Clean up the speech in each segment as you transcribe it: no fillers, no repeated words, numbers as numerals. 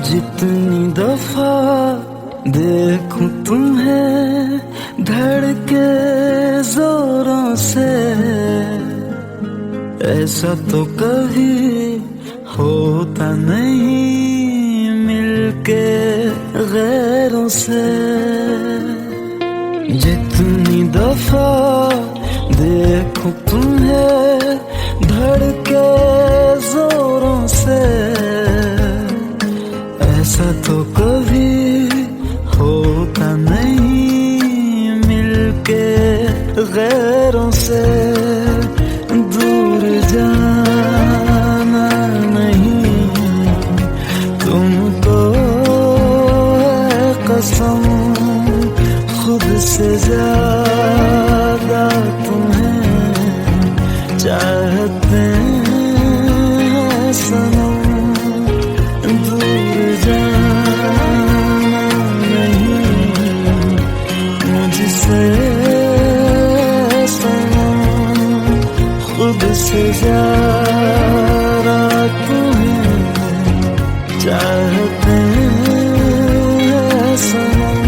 जितनी दफा देखूं तुम्हें धड़के जोरों से, ऐसा तो कभी होता नहीं मिलके गैरों से। जितनी दफा देखूं तुम्हें धड़के जोरों से, ऐसा तो कभी होता नहीं मिलके गैरों से। दूर जाना नहीं तुमको है कसम, खुद से ज्यादा तुम्हें चाहते हैं सनम। दूर जाना नहीं मुझसे सनम, खुद से ज्यादा तुम्हें चाहते हैं सनम।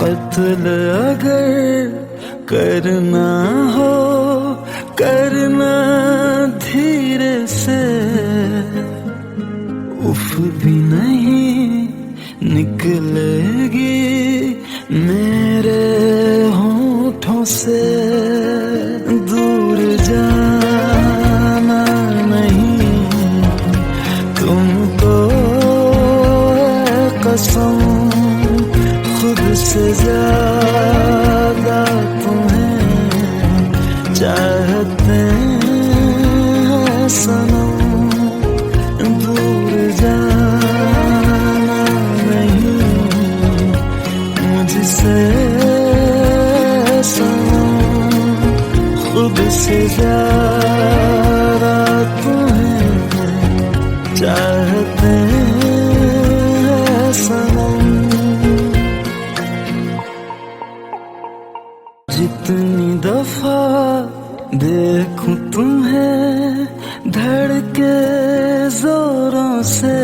कत्ल अगर करना हो करना धीरे से, उफ भी नहीं निकलेगी मेरे होठों से। दूर जाना नहीं तुमको है कसम, खुद से ज्यादा तुम्हें चाहते हैं सनम। दूर जाना नहीं मुझसे सनम, खुद से ज्यादा तुम्हें चाहते हैं सनम। जितनी दफा देखूं तुम्हें धड़के जोरों से,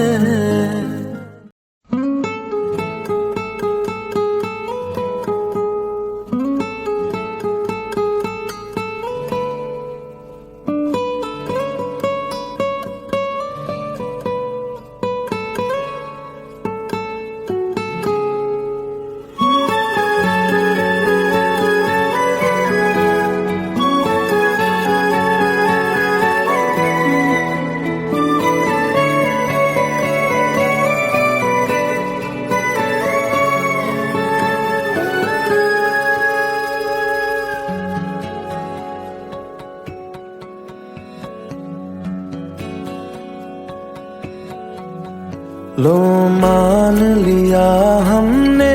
लो मान लिया हमने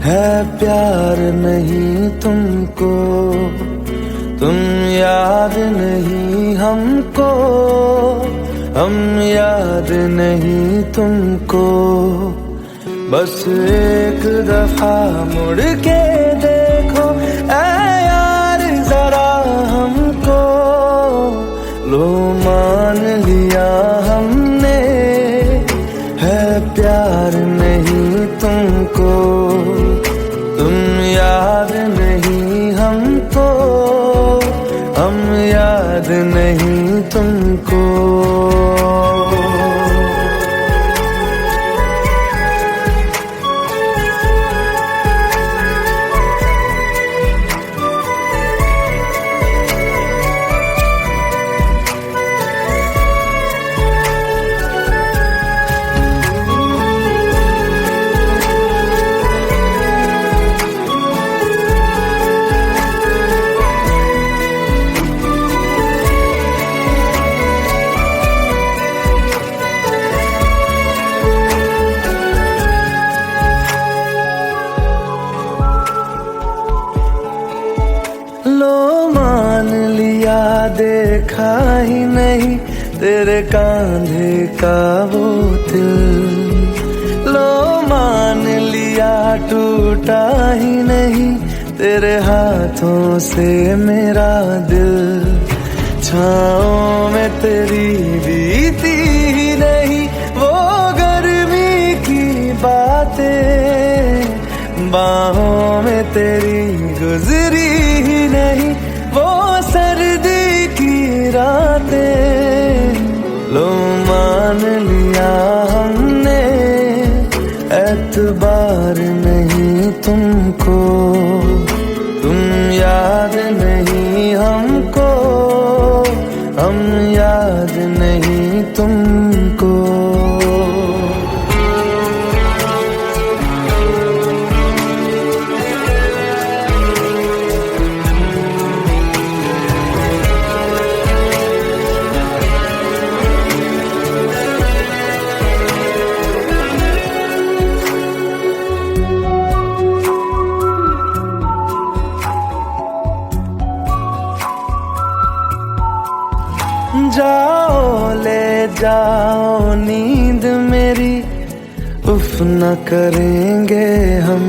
है प्यार नहीं तुमको, तुम याद नहीं हमको, हम याद नहीं तुमको। बस एक दफा मुड़ के देखो ऐ यार जरा हमको। लो मान लिया हमने है प्यार नहीं तुमको, तुम याद नहीं हमको, हम याद नहीं तुमको। तेरे कांधे का वो दिल। लो मान लिया टूटा ही नहीं तेरे हाथों से मेरा दिल। छाँव में तेरी बीती ही नहीं वो गर्मी की बातें, बाहों में तेरी गुजरी ही नहीं वो सर्दी की रातें। लो मान लिया हमने एतबार नहीं तुमको, तुम याद नहीं हमको, हम याद नहीं तुमको। जाओ ले जाओ नींद मेरी, उफ न करेंगे हम।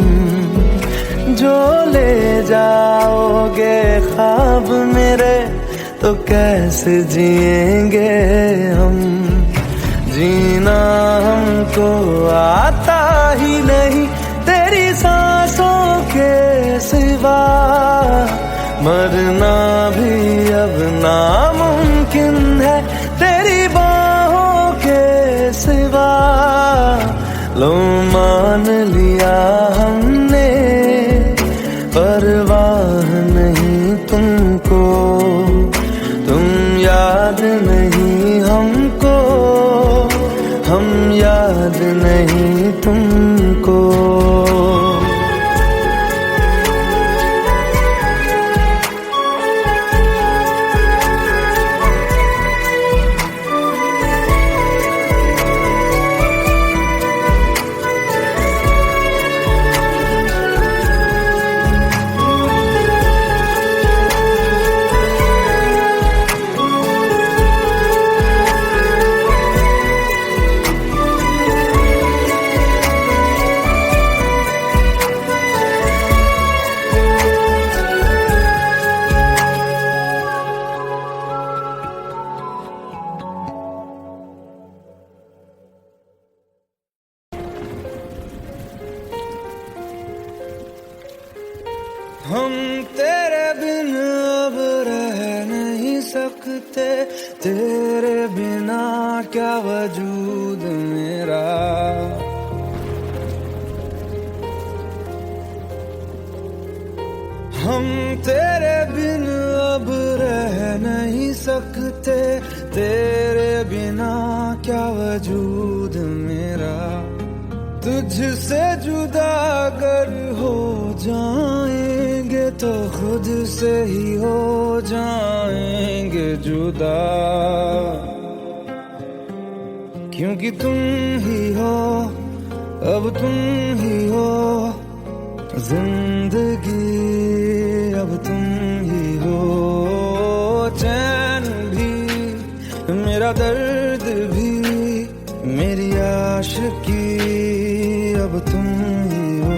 जो ले जाओगे ख्वाब मेरे तो कैसे जिएंगे हम। जीना हमको आता ही नहीं तेरी सांसों के सिवा, मरना भी अब नामुमकिन है तेरी बाहों के सिवा। लो मान लिया हमने परवाह नहीं तुमको, तुम याद नहीं हमको, हम याद नहीं तुमको। हम तेरे बिन अब रह नहीं सकते, तेरे बिना क्या वजूद मेरा। हम तेरे बिन अब रह नहीं सकते, तेरे बिना क्या वजूद मेरा। तुझसे जुदा अगर हो जाएंगे तो खुद से ही हो जाएंगे जुदा। क्योंकि तुम ही हो, अब तुम ही हो जिंदगी, अब तुम ही हो चैन भी, मेरा दर्द भी, मेरी आशिकी, अब तुम ही हो।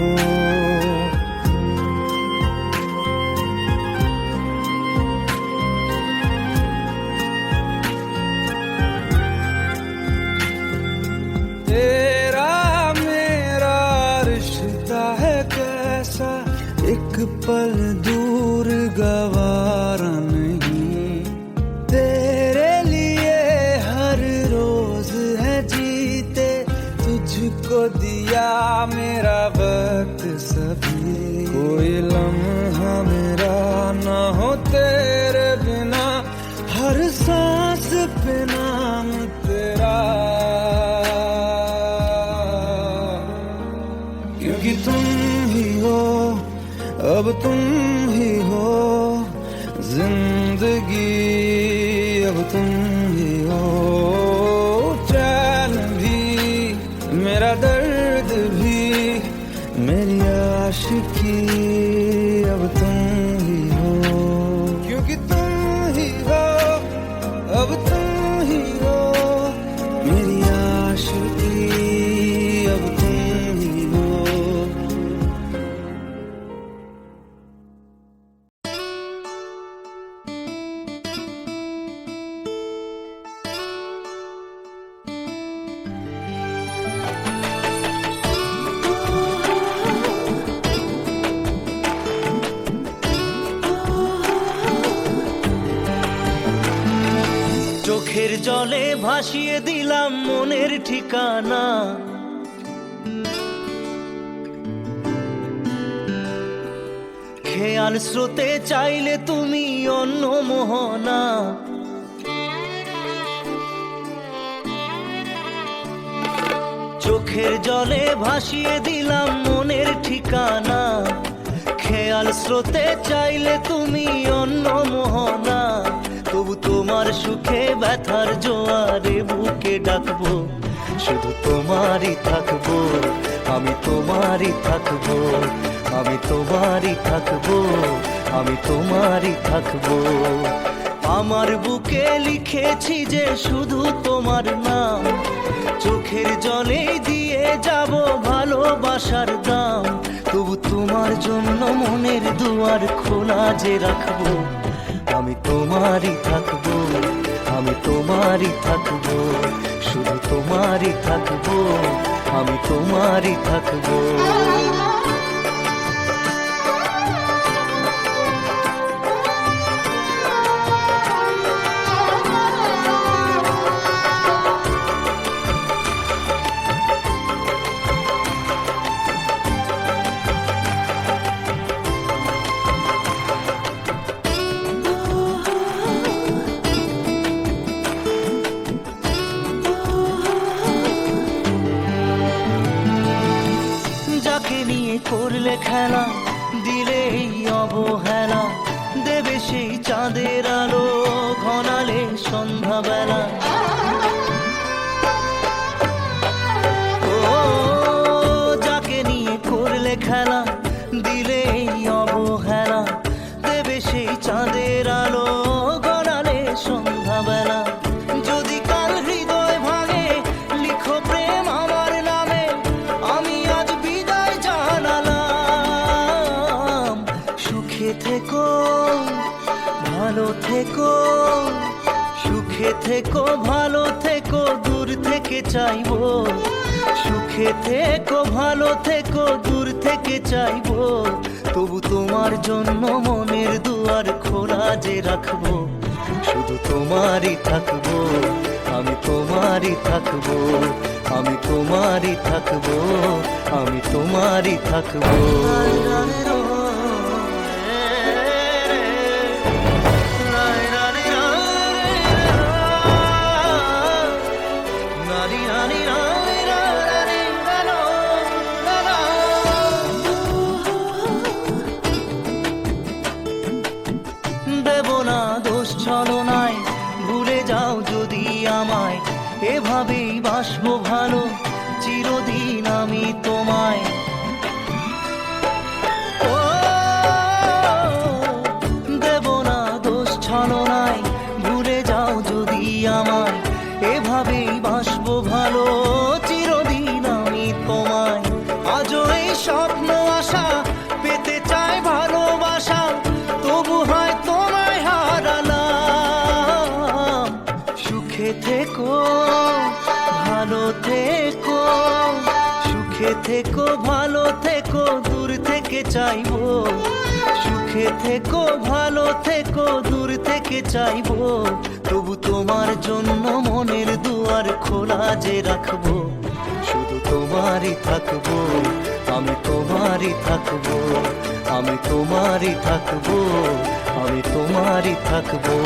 तेरा मेरा रिश्ता है कैसा, एक पल दूर गवारा नहीं। तेरे लिए हर रोज है जीते, तुझको दिया मेरा वक्त सभी। कोई लम्हा मेरा ना हो तेरे बिना, हर सांस पे नाम तेरा। क्योंकि तुम ही हो, अब तुम ही हो जिंदगी, अब तुम ही हो चैन भी, मेरा दर्द भी, मेरी आशिकी, अब तुम জলে ভাসিয়ে দিলাম মনের ঠিকানা। খেয়াল স্রোতে চাইলে তুমি অন্য মোহনা। চোখের জলে ভাসিয়ে দিলাম মনের ঠিকানা। খেয়াল স্রোতে চাইলে তুমি অন্য মোহনা। তবু তোমার সুখে ব্যথার জোয়ারে বুকে ডাকবো, শুধু তোমারই থাকবো, আমি তোমারই থাকবো, আমি তোমারই থাকবো, আমি তোমারই থাকবো। আমার বুকে লিখেছি যে শুধু তোমার নাম, চোখের জলে দিয়ে যাব ভালোবাসার দাম। তবু তোমার জন্য মনের দুয়ার খোলা যে রাখবো, আমি তোমারই থাকবো, আমি তোমারই থাকবো, শুধু তোমারই থাকবো, আমি তোমারই থাকবো। নিয়ে করলে খেলা, দিলে এই অবহেলা, দেবে সেই চাঁদের আলো ঘনালে সন্ধ্যাবেলা। ও যাকে নিয়ে করলে খেলা, দিলে এই অবহেলা, দেবে সেই চাঁদের আলো ঘনালে সন্ধ্যাবেলা। যদি কাল হৃদয় ভাঙে লিখো প্রেম আমার নামে, আমি আজ বিদায় জানালাম। সুখে থেকো ভালো থেকো, সুখে থেকো ভালো থেকো, দূর থেকে চাইবো। সুখে থেকো ভালো থেকো, দূর থেকে চাইবো। তবু তোমার জন্য মনের দুয়ার খোলা যে রাখবো, শুধু তোমারই থাকবো, আমি তোমারই থাকবো, আমি তোমারই থাকবো, আমি তোমারই থাকবো। দেব না দোষ ছলনায়, ভুলে যাও যদি আমায়, এভাবেই বাসবো ভালো চিরদিন আমি তোমায়। ও দেব না দোষ ছলনায়, ভুলে যাও যদি আমায়, এভাবেই বাসবো ভালো চিরদিন আমি তোমায়। আজও এই স্বপ্ন আশা পেতে চাই ভালোবাসা, তবু হয় তোমায় হারালাম। সুখে থেকো ভালো থেকো, সুখে থেকো ভালো থেকো, দূর থেকে চাইবো। সুখে থেকো ভালো থেকো, দূর থেকে চাইবো। তবু তোমার জন্য মনের দুয়ার খোলা যে রাখবো, শুধু তোমারই থাকবো, আমি তোমারই থাকবো, আমি তোমারই থাকবো, আমি তোমারই থাকবো।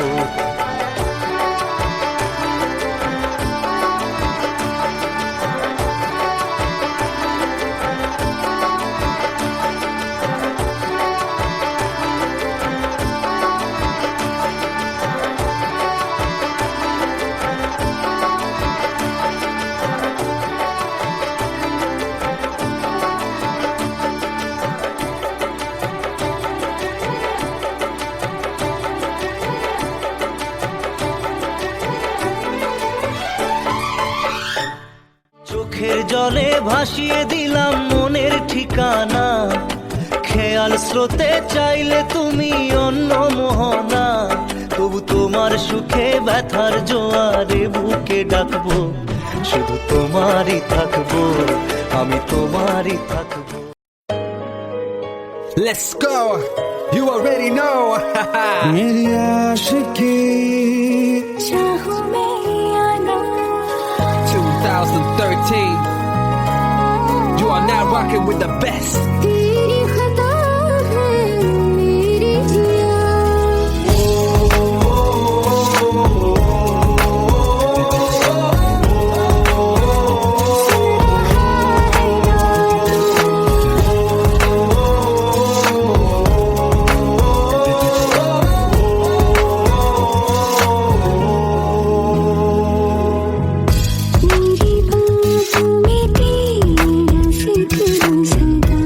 চোখের জলে ভাসিয়ে দিলাম মনের ঠিকানা। খেয়াল স্রোতে চাইলে তুমি অন্য মোহনা। তবু তোমার সুখে ব্যথার জোয়ারে বুকে ডাকবো, শুধু তোমারই থাকবো, আমি তোমারই থাকবো। Let's go. You already know. मेरी आशिकी चाहूं मैं 2013. You are now rocking with the best. तेरी खता है मेरी जिया मेरी बाहों में तेरा फिक्र सदा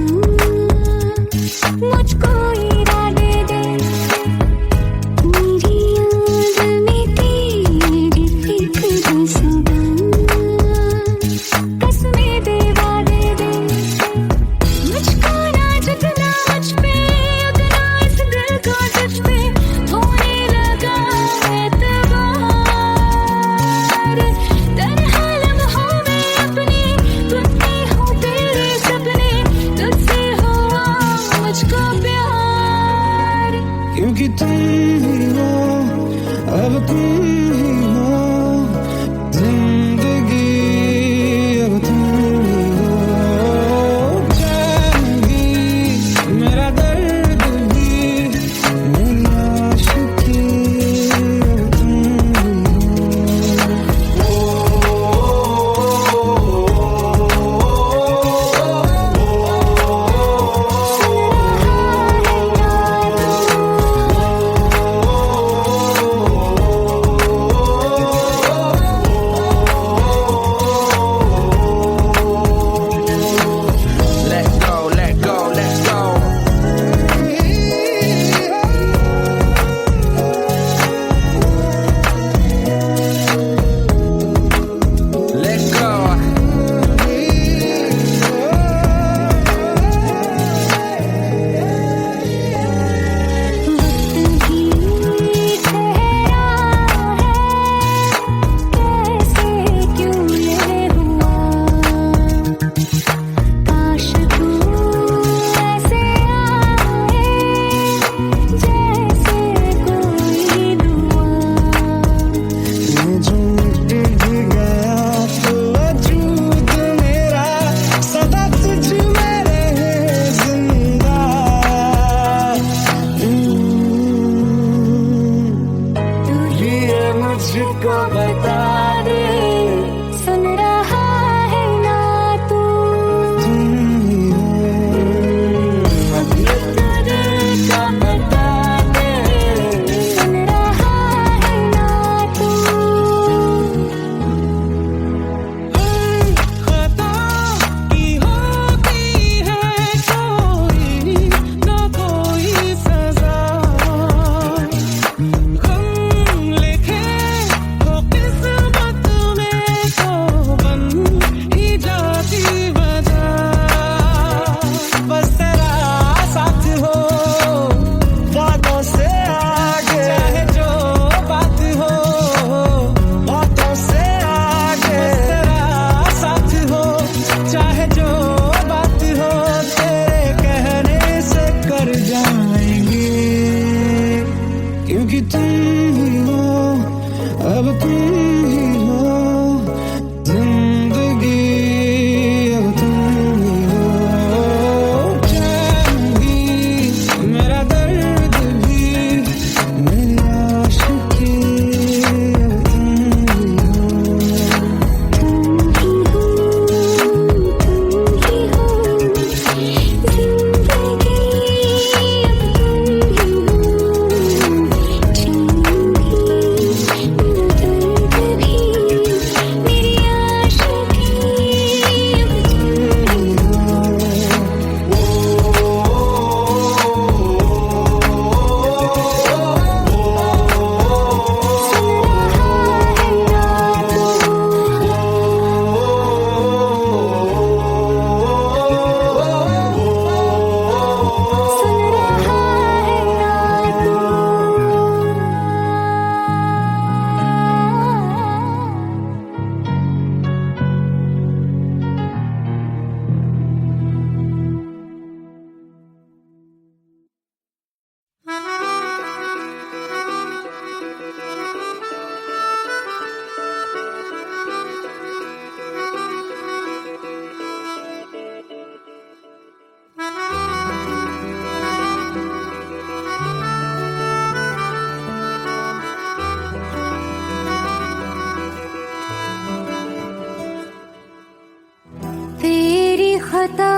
खता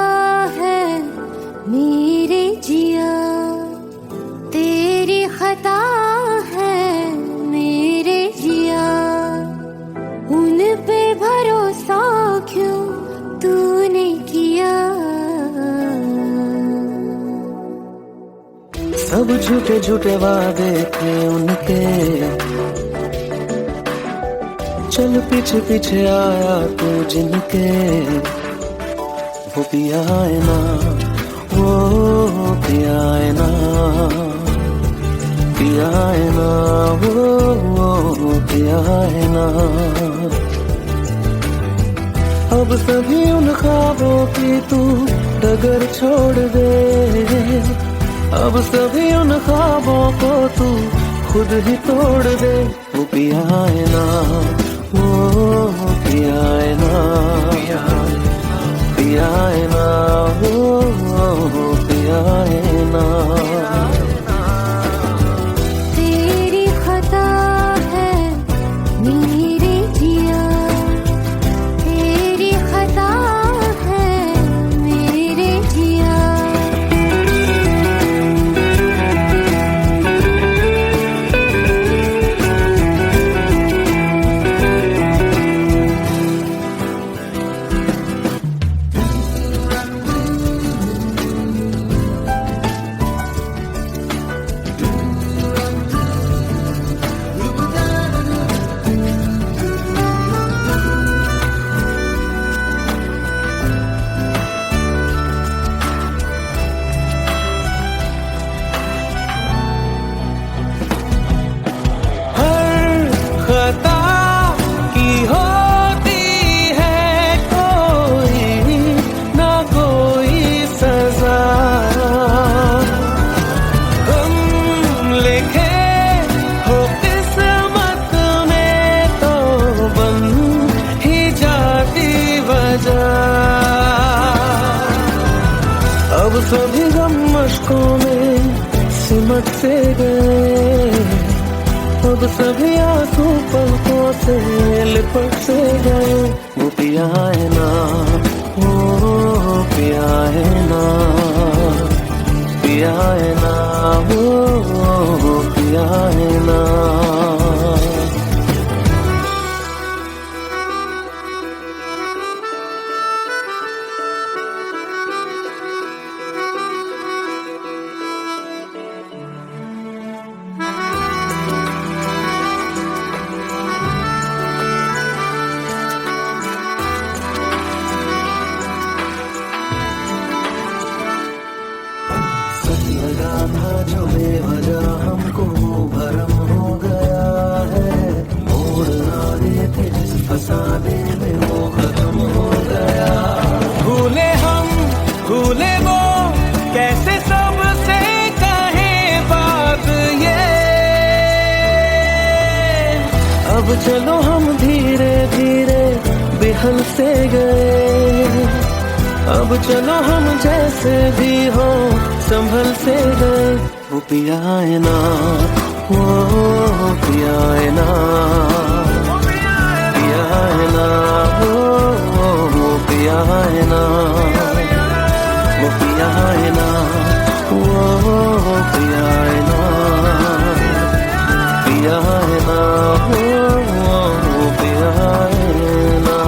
है मेरे जिया, तेरी खता है मेरे जिया, उन पे भरोसा क्यों तूने किया। सब झूठे झूठे वादे थे उनके, चल पीछे पीछे आया तू जिनके, वो पिया है ना, वो पिया है ना, पिया है ना, वो पिया है ना। अब सभी उन ख्वाबों की तू डगर छोड़ दे, अब सभी उन ख्वाबों को तू खुद ही तोड़ दे। वो पिया है ना, वो पिया है ना, पिया है ना, वो पिया है ना। तेरी खता है मेरे जिया, तेरी खता है मेरे जिया। खता की होती है कोई ना कोई सजा, हम लिखे हो किस्मत में तो बन ही जाती वजह। अब सभी गम मशकों में सिमट से गए, अब सभी आंसू पलकों से लिपट से गए। वो पिया है ना, वो पिया है ना, पिया है ना, वो पिया है ना। लगा था जो बेवजह हमको भरम हो गया है, मोड़ ना देते जिस फसाने में वो खत्म हो गया। भूले हम भूले वो कैसे सबसे कहे बात ये, अब चलो हम धीरे धीरे बेहल से गए, अब चलो हम जैसे भी हो संभल से गए। वो पिया है ना, वो पिया है ना, पिया है ना, वो पिया है ना, वो पिया है ना, वो पिया है ना, पिया है ना, वो पिया है ना।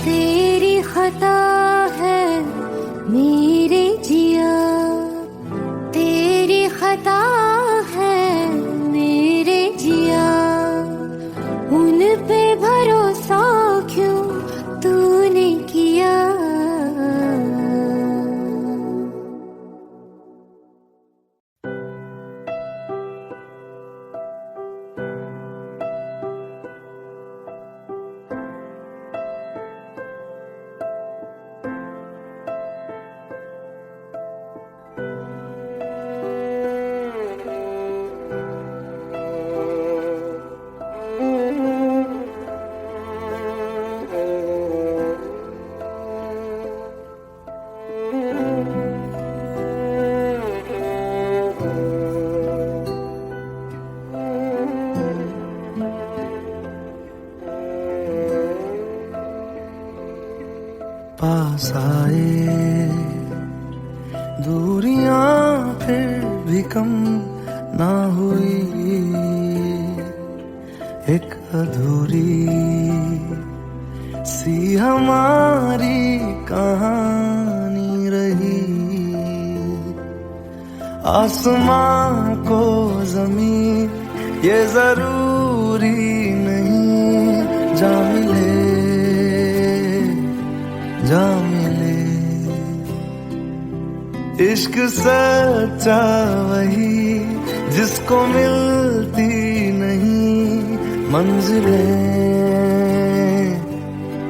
तेरी खता है मेरे जिया, तेरी खता है मेरे जिया, उन पे पास आए, दूरियां फिर भी कम ना हुई, एक अधूरी सी हमारी कहानी रही। आसमां को जमीन ये जरूरी नहीं, जा मिले जा मिले। इश्क सच्चा वही जिसको मिलती नहीं मंजिलें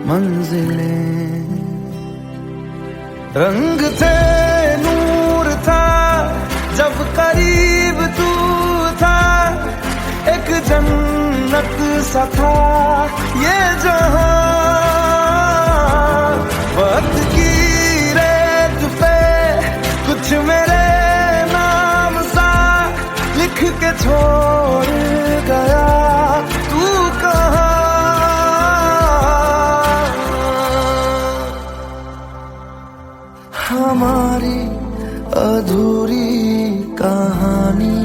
मंजिलें। रंग थे नूर था जब करीब तू था, एक जन्नत सा था ये जहां। वक्त की रेत पे कुछ मेरे नाम सा लिख के छोड़ गया, तू कहाँ? हमारी अधूरी कहानी,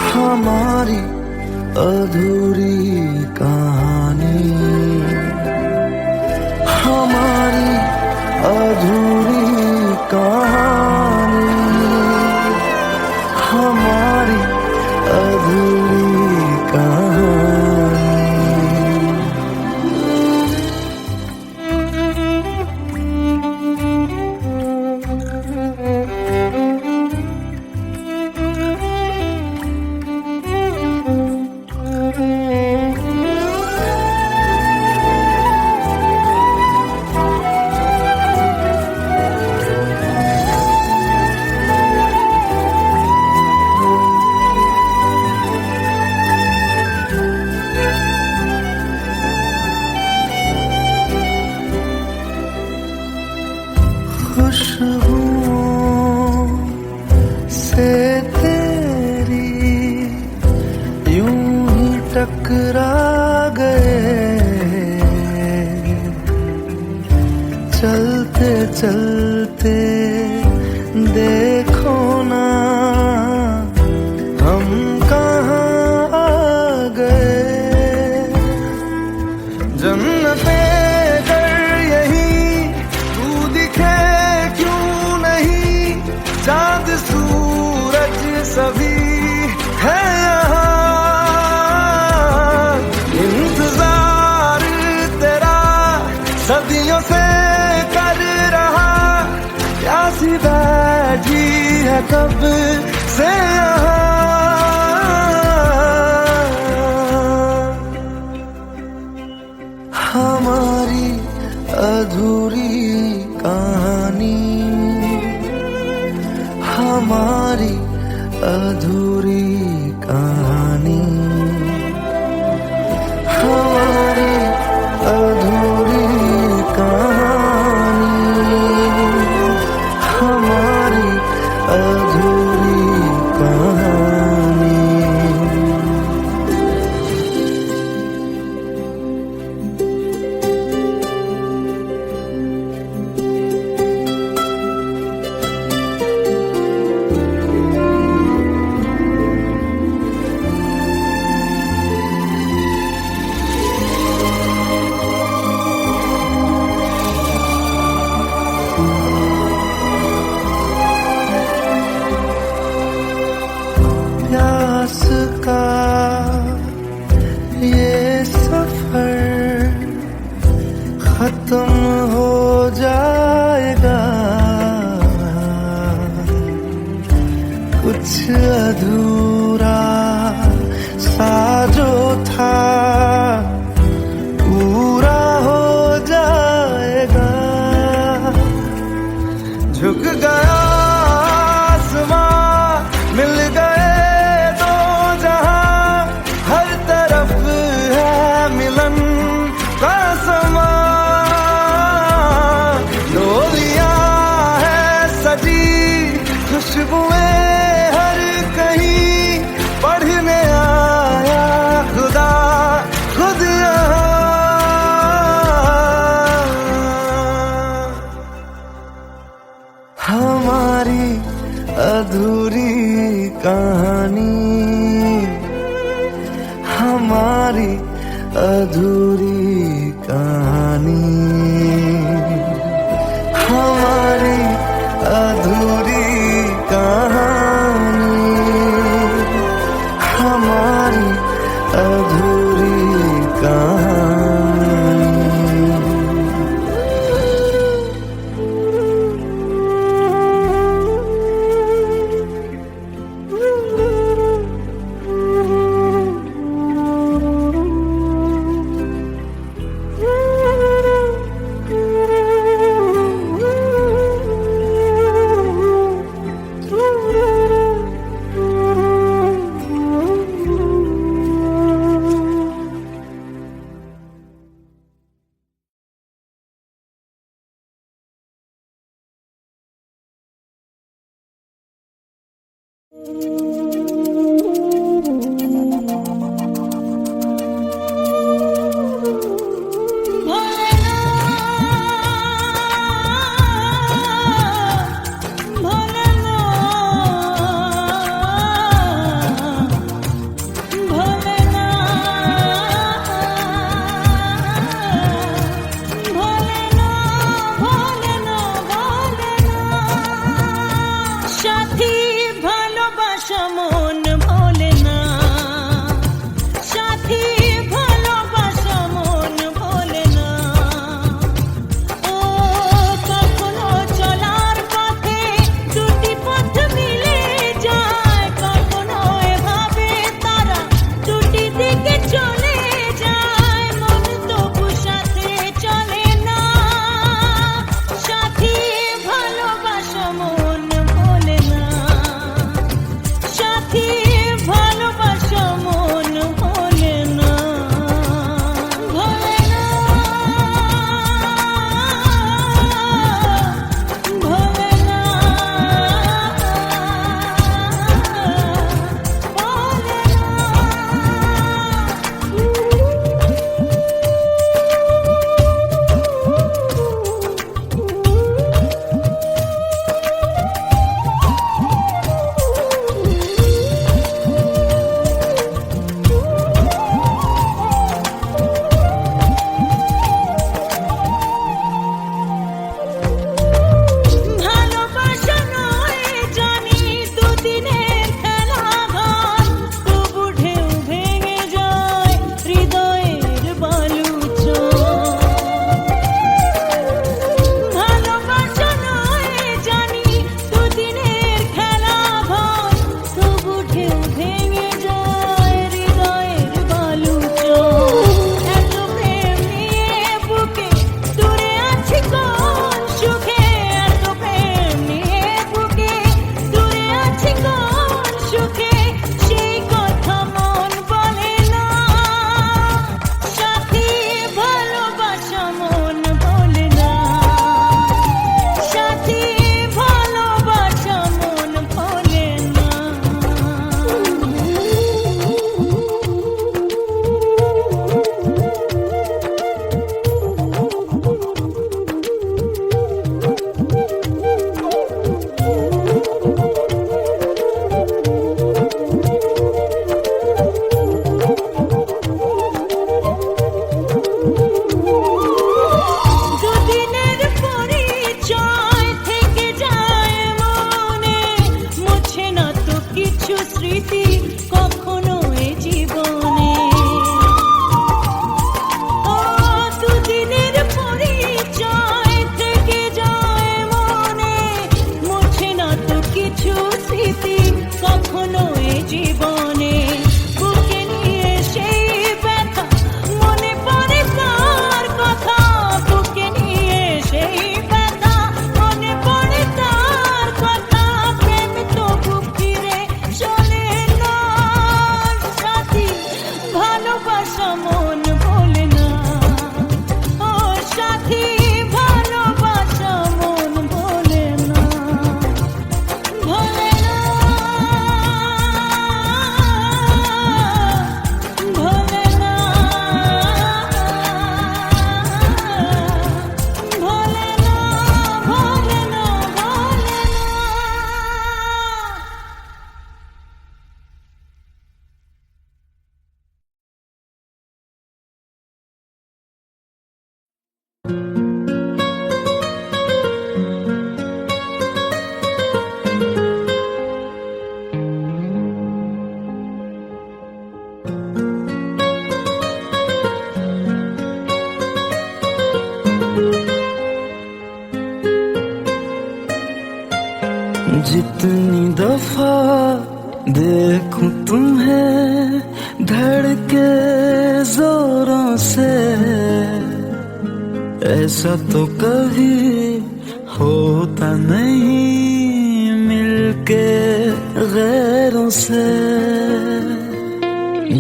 हमारी अधूरी कहानी, हमारी अधूरी कहानी, हमारी अधूरी कहानी। खुशबुओं से तेरी यूं ही टकरा गए, चलते चलते देखो ना हम कहाँ आ गए। जन्नते चांद सूरज सभी है यहाँ, इंतजार तेरा सदियों से कर रहा, प्यासी बैठी है कब से यहाँ। हमारी अधूरी कहानी, हमारी अधूरी कहानी, हमारी अधूरी कहानी, हमारी अधूरी कहानी। प्यास का ये सफर खत्म हो जाएगा, कुछ अधूरा सा जो था पूरा हो जाएगा। झुक गया मिल गए दो जहां, हर तरफ है मिलन का समा। डोलियां है सजी खुशबुएं हर कहीं, अधूरी कहानी, हमारी अधूरी कहानी, हमारी अधूरी कहानी। সাথী ভালোবাসা जितनी दफा देखूं तुम्हें धड़के जोरों से, ऐसा तो कभी होता नहीं मिलके गैरों से।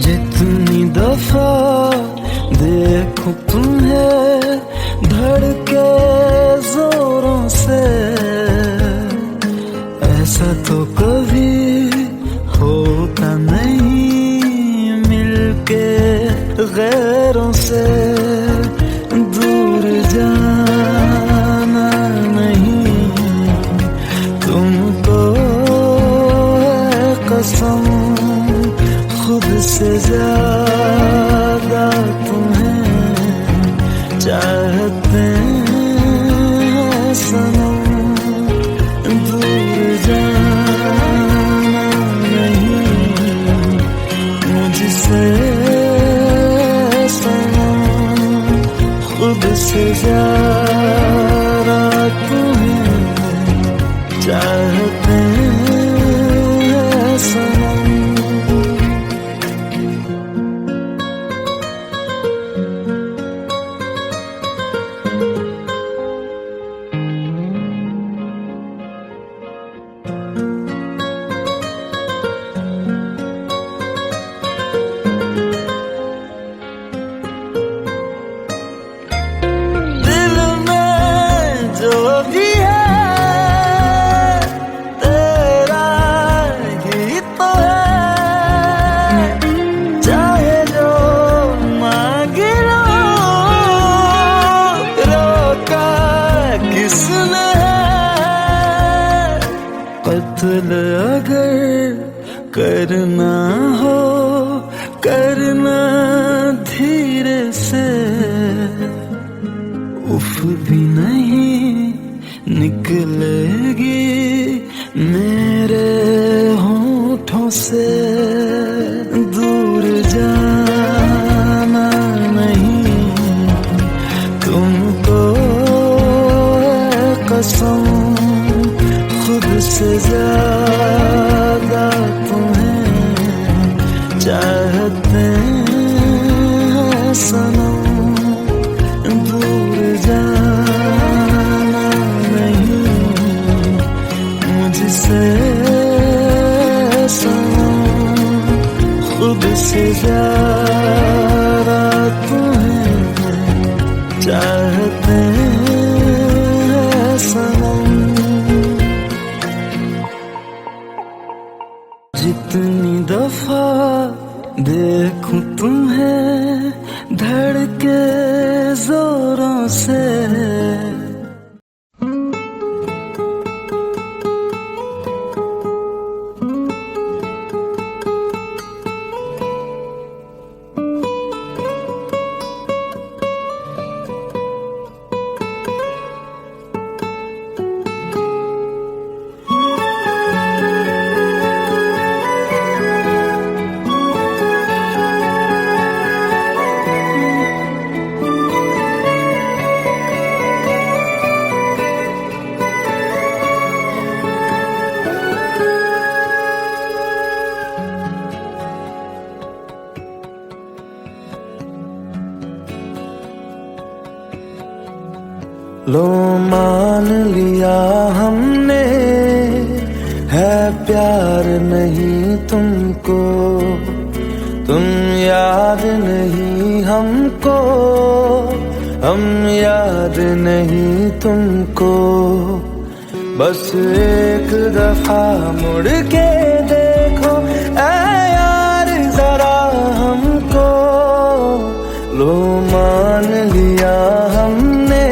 जितनी दफा देखूं तुम्हें धड़के जोरों से, ऐसा तो कभी होता नहीं मिलके गैरों से। दूर जाना नहीं तुमको है कसम, खुद से ज्यादा तुम्हें चाहते हैं सनम। दूर जाना नहीं मुझसे सनम, खुद से ज्यादा तुम्हें चाहते हैं सनम। कत्ल अगर करना हो करना धीरे से, उफ भी नहीं निकलेगी मेरे होठों से। दूर जाना नहीं तुमको है कसम, खुद से ज्यादा तुम्हें चाहते हैं सनम। दूर जाना नहीं मुझसे सनम, खुद से ज्यादा तुम्हें चाहते हैं सनम। जितनी दफा देखूं तुम्हें धड़के जोरों से, लो मान लिया हमने है प्यार नहीं तुमको, तुम याद नहीं हमको, हम याद नहीं तुमको। बस एक दफा मुड़ के देखो ऐ यार जरा हमको। लो मान लिया हमने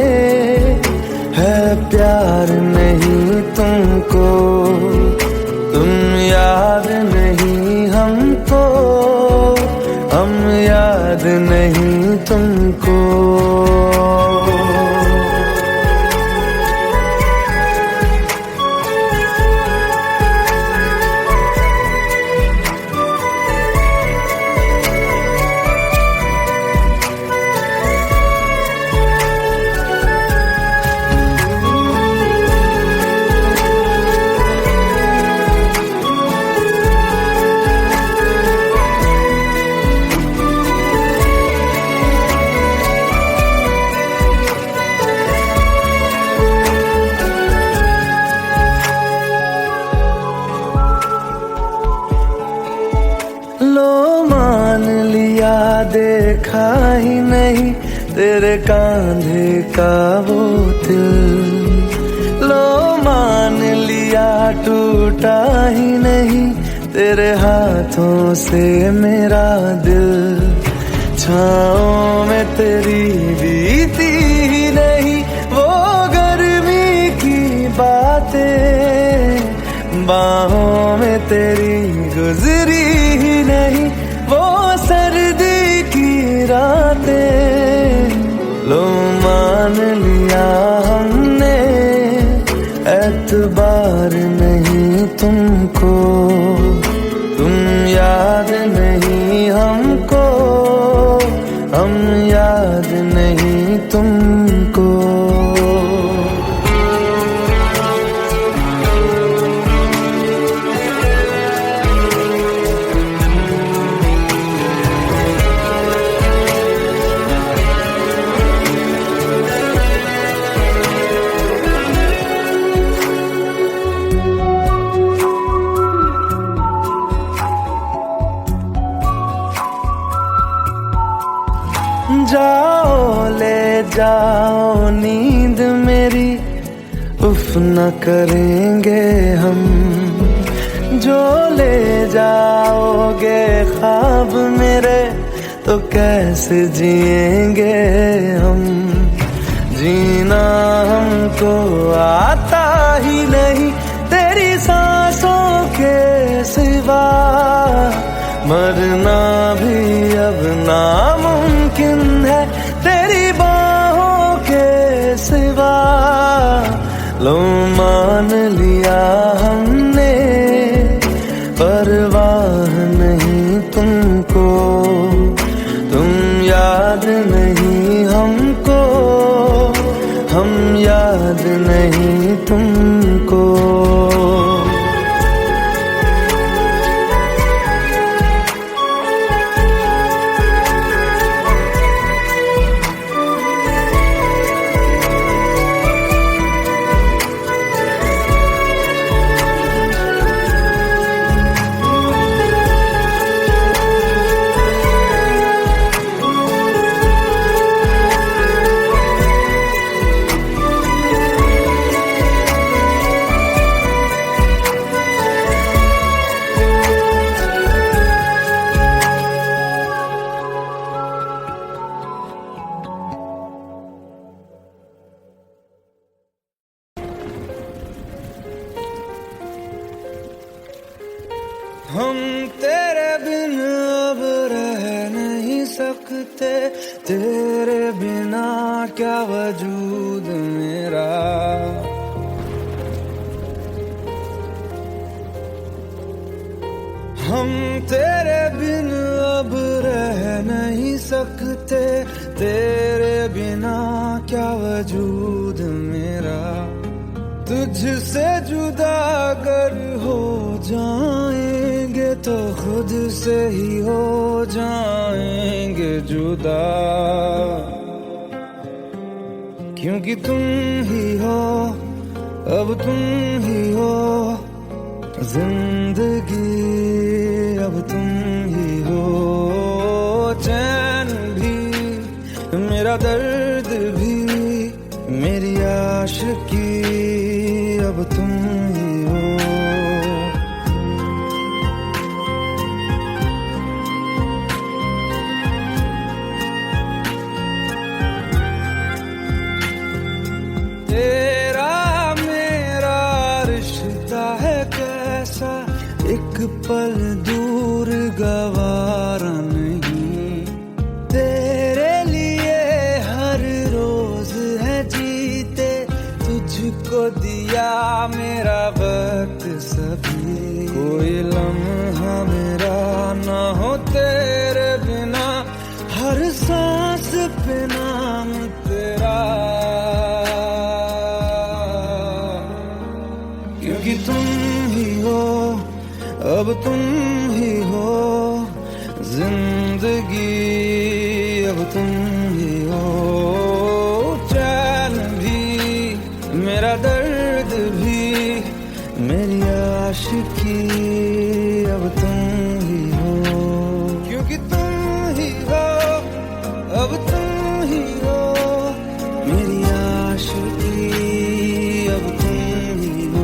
है प्यार नहीं तुमको, तुम याद नहीं हमको, हम याद नहीं तुमको। देखा ही नहीं तेरे कांधे का वो दिल। लो मान लिया टूटा ही नहीं तेरे हाथों से मेरा दिल। छाँव में तेरी बीती ही नहीं वो गर्मी की बातें, बाहों में तेरी गुजरी ही नहीं वो सर्दी की रातें। लो मान लिया हमने एतबार नहीं तुमको, तुम याद नहीं हमको, हम याद नहीं तुमको। जाओ ले जाओ नींद मेरी, उफ न करेंगे हम। जो ले जाओगे ख्वाब मेरे तो कैसे जिएंगे हम। जीना हमको आता ही नहीं तेरी सांसों के सिवा, मरना भी अब नामुमकिन है तेरी बाहों के सिवा। लो मान लिया हमने परवाह नहीं तुमको, तुम याद नहीं हमको, हम याद नहीं तुमको। हम तेरे बिन अब रह नहीं सकते, तेरे बिना क्या वजूद मेरा। हम तेरे बिन अब रह नहीं सकते, तेरे बिना क्या वजूद मेरा। तुझसे जुदा अगर हो जाएंगे तो खुद से ही हो जाएंगे जुदा। क्योंकि तुम ही हो, अब तुम ही हो जिंदगी, अब तुम ही हो चैन भी, मेरा दर्द भी, मेरी आशिकी, अब तुम ही हो। तेरा मेरा रिश्ता है कैसा, एक पल दूर गवारा नहीं। तेरे लिए हर रोज है जीते, तुझको दिया मेरा वक्त सभी। कोई लम्हा मेरा ना हो तेरे बिना, हर सांस पे नाम तेरा। क्योंकि तुम ही हो, अब तुम ही हो जिंदगी, अब तुम ही हो चैन भी, मेरा दर्द भी, मेरी आशिकी, अब तुम ही हो। क्योंकि तुम ही हो, ही हो मेरी आशिकी अब तुम ही हो।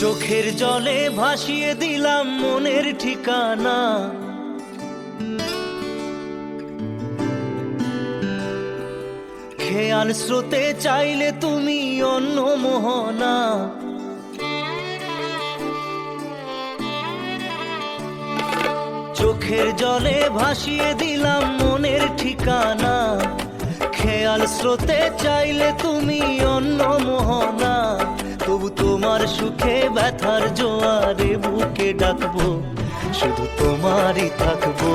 চোখের জলে ভাসিয়ে দিলাম মনের ঠিকানা, খেয়াল স্রোতে চাইলে তুমি অন্য মোহনা। চোখের জলে ভাসিয়ে দিলাম মনের ঠিকানা, খেয়াল স্রোতে চাইলে তুমি অন্য মোহনা। তবু তোমার সুখে ব্যথার জোয়ারে বুকে ডাকবো, শুধু তোমারই থাকবো,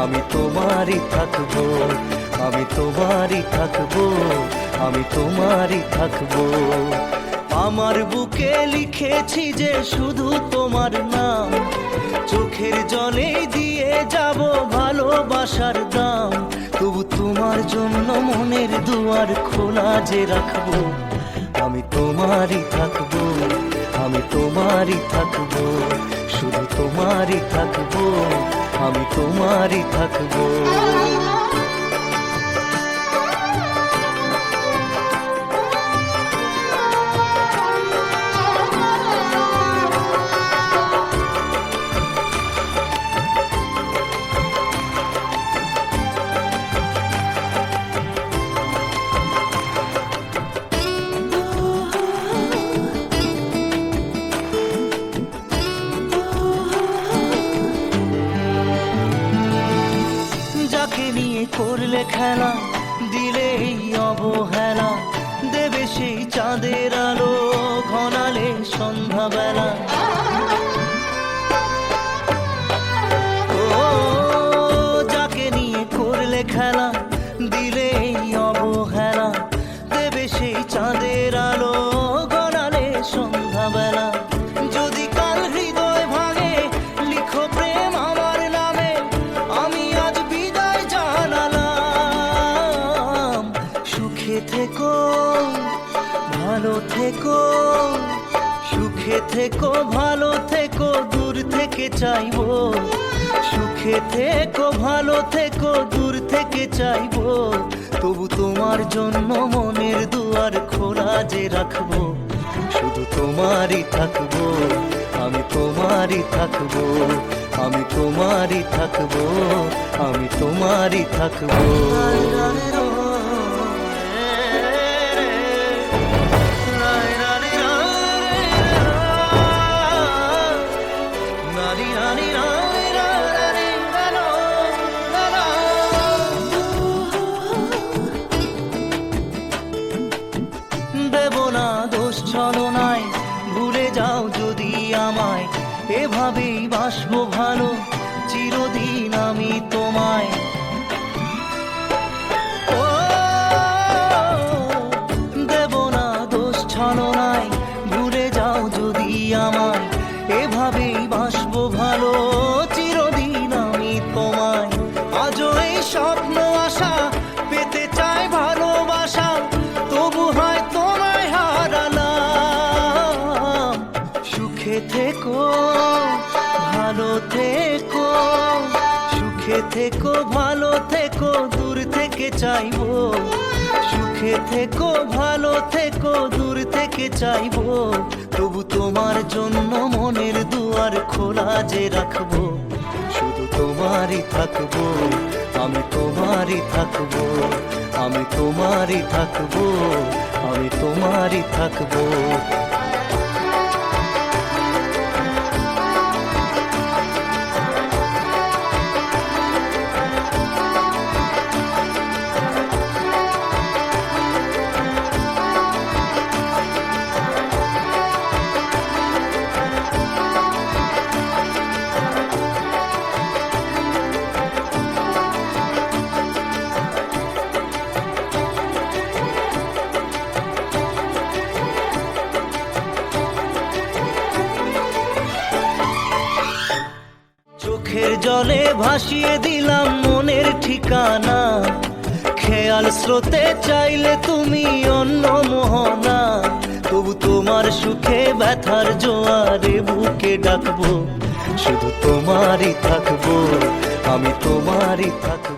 আমি তোমারই থাকবো, আমি তোমারই থাকবো, আমি তোমারই থাকবো। আমার বুকে লিখেছি যে শুধু তোমার নাম, চোখের জলে দিয়ে যাব ভালোবাসার দাম। তবু তোমার জন্য মনের দুয়ার খোলা যে রাখবো, আমি তোমারই থাকবো, আমি তোমারই থাকবো, শুধু তোমারই থাকবো, আমি তোমারই থাকবো। করলে খেলা দিলে এই অবহেলা, দেবে সেই চাঁদের আলো ঘনালে সন্ধ্যাবেলা। ও যাকে নিয়ে করলে খেলা দিলে এই অবহেলা, দেবে সেই চাঁদের আলো ঘনালে সন্ধ্যাবেলা। যদি কাল হৃদয় ভাঙে লিখো প্রেম আমার নামে, আমি আজ বিদায় জানালাম। সুখে থেকো ভালো থেকো, সুখে থেকো ভালো থেকো, দূর থেকে চাইবো। সুখে থেকো ভালো থেকো, দূর থেকে চাইবো। তবু তোমার জন্য মনের দুয়ার খোলা যে রাখবো, শুধু তোমারই থাকবো, আমি তোমারই থাকবো, আমি তোমারই থাকবো, আমি তোমারই থাকবো। দেব না দোষ ছলনায়, ভুলে যাও যদি আমায়, এভাবেই বাসবো ভালো চিরদিন আমি তোমায়। ও দেব না দোষ ছলনায়, ভুলে যাও যদি আমায়, এভাবেই বাসবো ভালো চিরদিন আমি তোমায়। আজও এই স্বপ্ন আশা পেতে চাই ভালোবাসা, তবু হয় তোমায় হারালাম। সুখে থেকো ভালো থেকো, সুখে থেকো ভালো থেকো, দূর থেকে চাইবো। সুখে থেকো ভালো থেকো, দূর থেকে চাইবো। তবু তোমার জন্য মনের দুয়ার খোলা যে রাখবো, শুধু তোমারই থাকবো, আমি তোমারই থাকবো, আমি তোমারই থাকবো, আমি তোমারই থাকবো। জলে ভাসিয়ে দিলাম মনের ঠিকানা, খেয়াল স্রোতে চাইলে তুমি অন্য মোহনা, তবু তোমার সুখে ব্যথার জোয়ারে বুকে ডাকবো, শুধু তোমারই থাকবো, আমি তোমারই থাকবো।